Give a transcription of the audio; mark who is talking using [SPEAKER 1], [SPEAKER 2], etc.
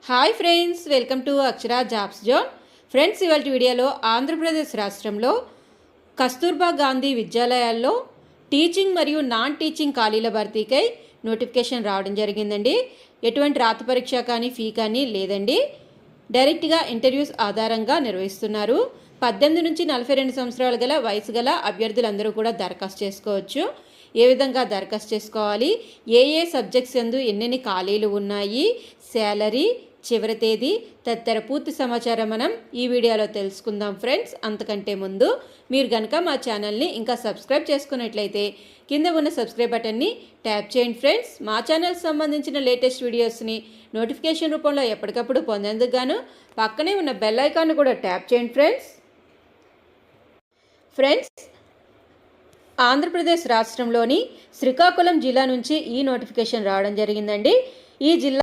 [SPEAKER 1] Hi friends, welcome to Akshara jobs zone. Friends, ఇవాళ వీడియోలో ఆంధ్రప్రదేశ్ రాష్ట్రంలో కస్తూర్బా గాంధీ విద్యాలయాల్లో టీచింగ్ మరియు నాన్ టీచింగ్ ఖాళీల భర్తీకై నోటిఫికేషన్ రావడం జరిగిందండి. ఎటువంటి రాత పరీక్ష కానీ ఫీ కానీ లేదండి. డైరెక్ట్గా ఇంటర్వ్యూస్ ఆధారంగా నిర్వహిస్తున్నారు. 18 నుంచి 42 సంవత్సరాలు గల వయసు గల అభ్యర్థులందరూ కూడా దరఖాస్తు చేసుకోవచ్చు. ఏ విధంగా దరఖాస్తు చేసుకోవాలి, ఏ సబ్జెక్ట్స్ యందు ఎన్నెన్ని ఖాళీలు ఉన్నాయి, శాలరీ, చివరి తేదీ తదితర పూర్తి సమాచారం మనం ఈ వీడియోలో తెలుసుకుందాం. ఫ్రెండ్స్, అంతకంటే ముందు మీరు కనుక మా ఛానల్ని ఇంకా సబ్స్క్రైబ్ చేసుకున్నట్లయితే కింద ఉన్న సబ్స్క్రైబ్ బటన్ని ట్యాప్ చేయండి. ఫ్రెండ్స్, మా ఛానల్కి సంబంధించిన లేటెస్ట్ వీడియోస్ని నోటిఫికేషన్ రూపంలో ఎప్పటికప్పుడు పొందేందుకు గాను పక్కనే ఉన్న బెల్ ఐకాన్ని కూడా ట్యాప్ చేయండి. ఫ్రెండ్స్, ఆంధ్రప్రదేశ్ రాష్ట్రంలోని శ్రీకాకుళం జిల్లా నుంచి ఈ నోటిఫికేషన్ రావడం జరిగిందండి. ఈ జిల్లా